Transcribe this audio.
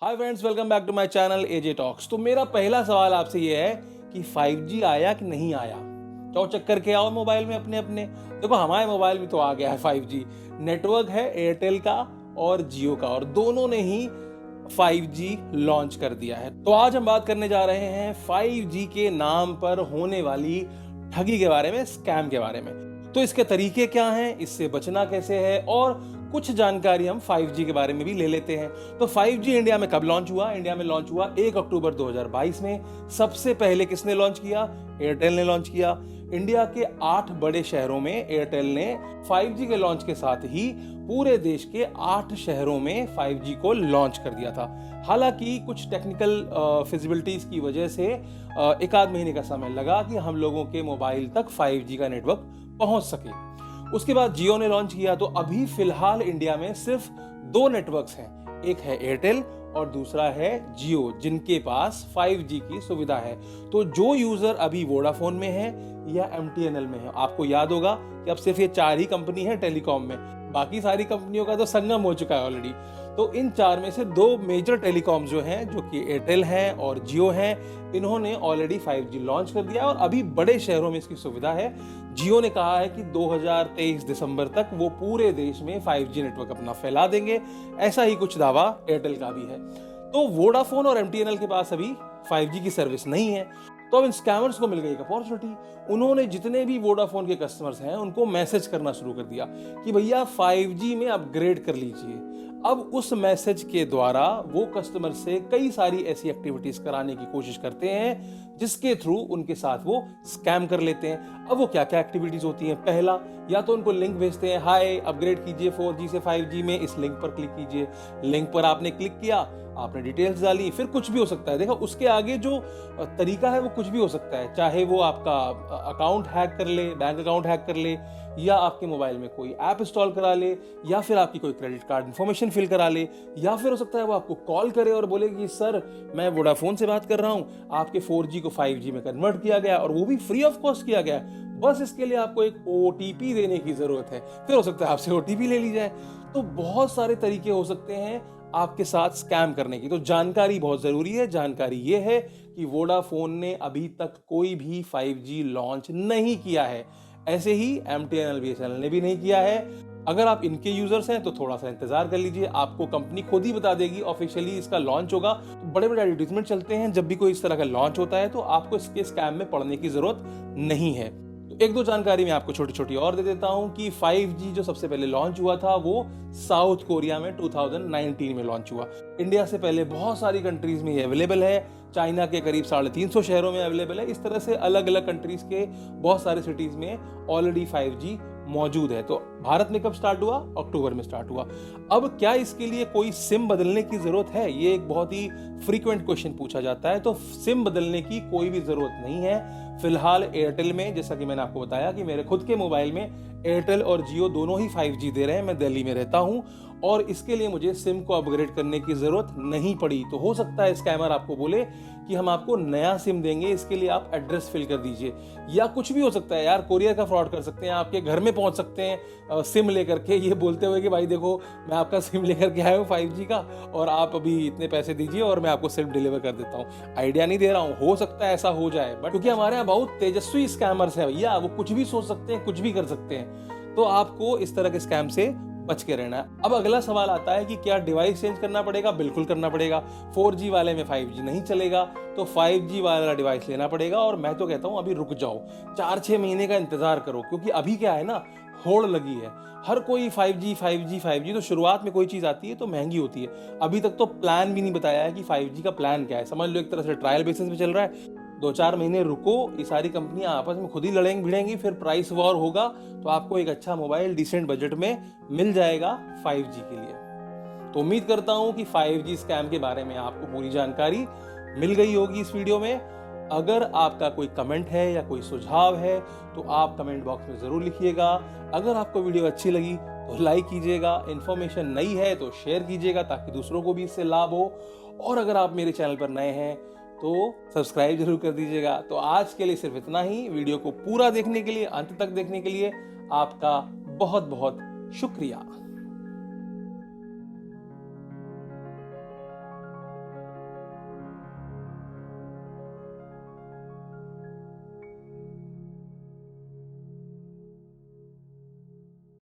Hi friends, welcome back to my channel AJ talks. तो मेरा पहला सवाल आपसे ये है कि 5G आया कि नहीं आया। जाओ चेक करके आओ मोबाइल में अपने अपने। देखो हमारे मोबाइल में तो आ गया है 5G। नेटवर्क है एयरटेल का और जियो का, और दोनों ने ही 5G लॉन्च कर दिया है। तो आज हम बात करने जा रहे हैं 5G के नाम पर होने वाली ठगी के बारे में, स्कैम के बारे में। तो इसके तरीके क्या हैं, इससे बचना कैसे है, और कुछ जानकारी हम 5G के बारे में भी ले लेते हैं। तो 5G इंडिया में कब लॉन्च हुआ? इंडिया में लॉन्च हुआ 1 अक्टूबर 2022 में। सबसे पहले किसने लॉन्च किया? एयरटेल ने लॉन्च किया। इंडिया के 8 बड़े शहरों में एयरटेल ने 5G के लॉन्च के साथ ही पूरे देश के 8 शहरों में 5G को लॉन्च कर दिया था। हालांकि कुछ टेक्निकल फिजिबिलिटीज की वजह से एक आध महीने का समय लगा कि हम लोगों के मोबाइल तक 5G का नेटवर्क पहुंच सके। उसके बाद जियो ने लॉन्च किया। तो अभी फिलहाल इंडिया में सिर्फ 2 नेटवर्क्स हैं, एक है एयरटेल और दूसरा है जियो, जिनके पास 5G की सुविधा है। तो जो यूजर अभी वोडाफोन में है या MTNL में है, आपको याद होगा कि अब सिर्फ ये 4 ही कंपनी है टेलीकॉम में, बाकी सारी कंपनियों का तो संगम हो चुका है ऑलरेडी। तो इन 4 में से 2 मेजर टेलीकॉम जो हैं, जो कि एयरटेल है और जियो है, इन्होंने ऑलरेडी 5G लॉन्च कर दिया और अभी बड़े शहरों में इसकी सुविधा है। जियो ने कहा है कि 2023 दिसंबर तक वो पूरे देश में 5G नेटवर्क अपना फैला देंगे। ऐसा ही कुछ दावा एयरटेल का भी है। तो वोडाफोन और MTNL के पास अभी 5G की सर्विस नहीं है। तो अब इन स्कैमर्स को मिल गई एक अपॉर्चुनिटी। उन्होंने जितने भी वोडाफोन के कस्टमर्स हैं उनको मैसेज करना शुरू कर दिया कि भैया 5G में अपग्रेड कर लीजिए। अब उस मैसेज के द्वारा वो कस्टमर से कई सारी ऐसी एक्टिविटीज कराने की कोशिश करते हैं जिसके थ्रू उनके साथ वो स्कैम कर लेते हैं। अब वो क्या क्या एक्टिविटीज होती हैं? पहला, या तो उनको लिंक भेजते हैं, हाय अपग्रेड कीजिए 4G से 5G में, इस लिंक पर क्लिक कीजिए। लिंक पर आपने क्लिक किया, आपने डिटेल्स डाली, फिर कुछ भी हो सकता है। देखो उसके आगे जो तरीका है वो कुछ भी हो सकता है, चाहे वो आपका अकाउंट हैक कर ले, बैंक अकाउंट हैक कर ले, या आपके मोबाइल में कोई ऐप इंस्टॉल करा ले, या फिर आपकी कोई क्रेडिट कार्ड इन्फॉर्मेशन फिल करा ले, या फिर हो सकता है वो आपको कॉल करे और बोले कि सर मैं वोडाफोन से बात कर रहा हूं, आपके 4G को 5G में कन्वर्ट किया गया और वो भी फ्री ऑफ कॉस्ट किया गया, बस इसके लिए आपको एक OTP देने की जरूरत है। फिर हो सकता है आपसे OTP ले ली जाए। तो बहुत सारे तरीके हो सकते हैं आपके साथ स्कैम करने की। तो जानकारी बहुत जरूरी है। जानकारी ये है कि वोडाफोन ने अभी तक कोई भी 5G लॉन्च नहीं किया है। ऐसे ही MTNL BSNL ने भी नहीं किया है। अगर आप इनके यूजर्स हैं तो थोड़ा सा इंतजार कर लीजिए, आपको कंपनी खुद ही बता देगी ऑफिशियली इसका लॉन्च होगा। तो बड़े बड़े एडवर्टाइजमेंट चलते हैं जब भी कोई इस तरह का लॉन्च होता है, तो आपको इसके स्कैम में पड़ने की जरूरत नहीं है। तो एक दो जानकारी मैं आपको छोटी छोटी और दे देता हूं कि 5G जो सबसे पहले लॉन्च हुआ था वो साउथ कोरिया में 2019 में लॉन्च हुआ। इंडिया से पहले बहुत सारी कंट्रीज में ये अवेलेबल है। चाइना के करीब 350 शहरों में अवेलेबल है। इस तरह से अलग अलग कंट्रीज के बहुत सारे सिटीज में ऑलरेडी 5G मौजूद है। तो भारत में कब स्टार्ट हुआ? अक्टूबर में स्टार्ट हुआ। अब क्या इसके लिए कोई सिम बदलने की जरूरत है? ये एक बहुत ही फ्रीक्वेंट क्वेश्चन पूछा जाता है। तो सिम बदलने की कोई भी जरूरत नहीं है। फिलहाल एयरटेल में, जैसा कि मैंने आपको बताया कि मेरे खुद के मोबाइल में एयरटेल और जियो दोनों ही 5G दे रहे हैं। मैं दिल्ली में रहता हूं और इसके लिए मुझे सिम को अपग्रेड करने की जरूरत नहीं पड़ी। तो हो सकता है स्कैमर आपको बोले कि हम आपको नया सिम देंगे, इसके लिए आप एड्रेस फिल कर दीजिए, या कुछ भी हो सकता है यार, कोरियर का फ्रॉड कर सकते हैं, आपके घर में पहुंच सकते हैं सिम लेकर के, ये बोलते हुए कि भाई देखो मैं आपका सिम लेकर के आया हूँ 5G का और आप अभी इतने पैसे दीजिए और मैं आपको सिम डिलीवर कर देता हूँ। आइडिया नहीं दे रहा हूँ, हो सकता है ऐसा हो जाए, बट क्योंकि हमारे यहाँ बहुत तेजस्वी स्कैमर्स हैं भैया, वो कुछ भी सोच सकते हैं, कुछ भी कर सकते हैं। तो आपको इस तरह के स्कैम से बच के रहना है। अब अगला सवाल आता है कि क्या डिवाइस चेंज करना पड़ेगा? बिल्कुल करना पड़ेगा। 4G वाले में 5G नहीं चलेगा तो 5G वाला डिवाइस लेना पड़ेगा। और मैं तो कहता हूं अभी रुक जाओ, 4-6 महीने का इंतजार करो, क्योंकि अभी क्या है ना, होड़ लगी है। हर कोई 5G। तो शुरुआत में कोई चीज आती है तो महंगी होती है। अभी तक तो प्लान भी नहीं बताया है कि 5G का प्लान क्या है। समझ लो एक तरह से ट्रायल बेसिस पे चल रहा है। 2-4 महीने रुको, ये सारी कंपनियां आपस में खुद ही लड़ेंगी भिड़ेंगी, फिर प्राइस वॉर होगा, तो आपको एक अच्छा मोबाइल डिसेंट बजट में मिल जाएगा 5G के लिए। तो उम्मीद करता हूं कि 5G स्कैम के बारे में आपको पूरी जानकारी मिल गई होगी इस वीडियो में। अगर आपका कोई कमेंट है या कोई सुझाव है तो आप कमेंट बॉक्स में जरूर लिखिएगा। अगर आपको वीडियो अच्छी लगी तो लाइक कीजिएगा, इन्फॉर्मेशन नई है तो शेयर कीजिएगा ताकि दूसरों को भी इससे लाभ हो। और अगर आप मेरे चैनल पर नए हैं तो सब्सक्राइब जरूर कर दीजिएगा। तो आज के लिए सिर्फ इतना ही। वीडियो को पूरा देखने के लिए, अंत तक देखने के लिए आपका बहुत बहुत शुक्रिया।